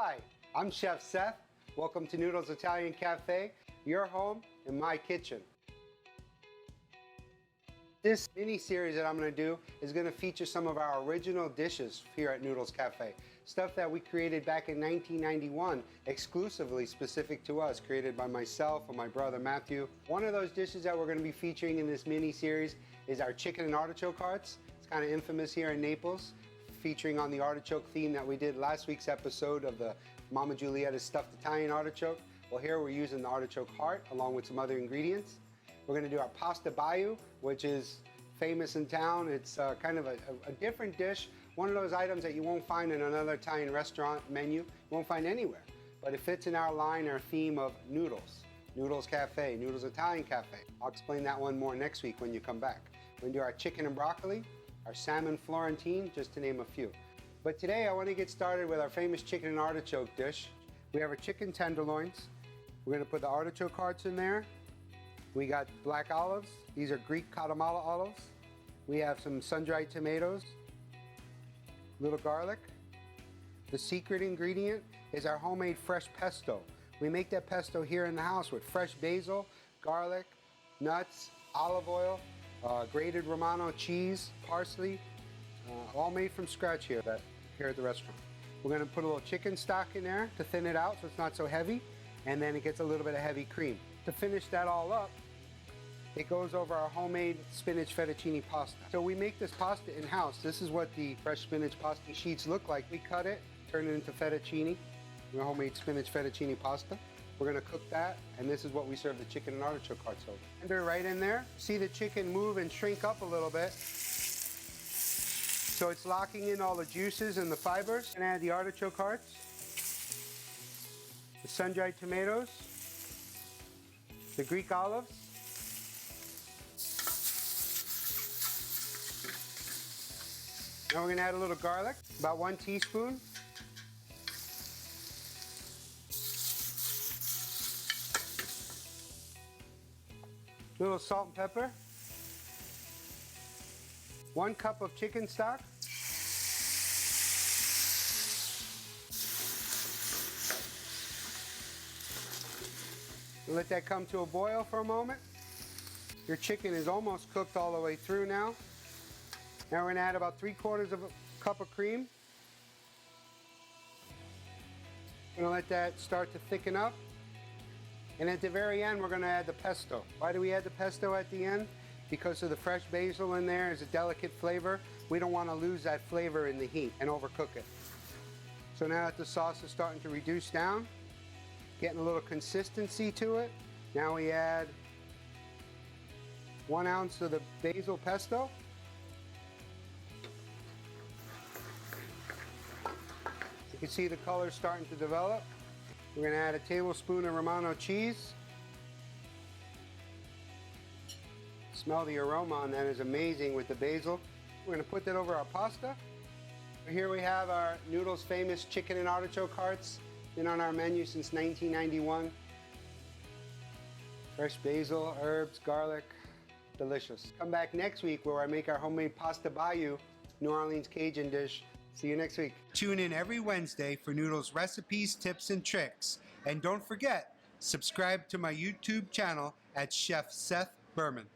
Hi, I'm Chef Seth. Welcome to Noodles Italian Cafe, your home in my kitchen. This mini series that I'm going to do is going to feature some of our original dishes here at Noodles Cafe. Stuff that we created back in 1991, exclusively specific to us, created by myself and my brother Matthew. One of those dishes that we're going to be featuring in this mini series is our chicken and artichoke hearts. It's kind of infamous here in Naples, featuring on the artichoke theme that we did last week's episode of the Mama Giulietta's stuffed Italian artichoke. Well, here we're using the artichoke heart along with some other ingredients. We're going to do our pasta bayou, which is famous in town. It's kind of a different dish, one of those items that you won't find in another Italian restaurant menu, you won't find anywhere. But it fits in our line, our theme of noodles. Noodles Cafe, Noodles Italian Cafe. I'll explain that one more next week when you come back. We're going to do our chicken and broccoli, our salmon Florentine, just to name a few. But today I want to get started with our famous chicken and artichoke dish. We have our chicken tenderloins. We're going to put the artichoke hearts in there. We got black olives. These are Greek Katamala olives. We have some sun-dried tomatoes, little garlic. The secret ingredient is our homemade fresh pesto. We make that pesto here in the house with fresh basil, garlic, nuts, olive oil, grated Romano cheese, parsley, all made from scratch here at the restaurant. We're going to put a little chicken stock in there to thin it out so it's not so heavy, and then it gets a little bit of heavy cream. To finish that all up, it goes over our homemade spinach fettuccine pasta. So we make this pasta in-house. This is what the fresh spinach pasta sheets look like. We cut it, turn it into fettuccine, our homemade spinach fettuccine pasta. We're gonna cook that, and this is what we serve the chicken and artichoke hearts over. And they're right in there. See the chicken move and shrink up a little bit. So it's locking in all the juices and the fibers. And add the artichoke hearts, the sun-dried tomatoes, the Greek olives, now we're going to add a little garlic, about 1 teaspoon. A little salt and pepper. 1 cup of chicken stock. Let that come to a boil for a moment. Your chicken is almost cooked all the way through now. Now we're going to add about 3/4 of a cup of cream. We're going to let that start to thicken up. And at the very end, we're going to add the pesto. Why do we add the pesto at the end? Because of the fresh basil in there is a delicate flavor. We don't want to lose that flavor in the heat and overcook it. So now that the sauce is starting to reduce down, getting a little consistency to it, now we add 1 ounce of the basil pesto. You can see the color starting to develop. We're going to add a tablespoon of Romano cheese. Smell the aroma on that is amazing with the basil. We're going to put that over our pasta. Here we have our Noodles famous chicken and artichoke hearts. Been on our menu since 1991. Fresh basil, herbs, garlic, delicious. Come back next week where I make our homemade pasta bayou, New Orleans Cajun dish. See you next week. Tune in every Wednesday for Noodles recipes, tips, and tricks. And don't forget, subscribe to my YouTube channel at Chef Seth Berman.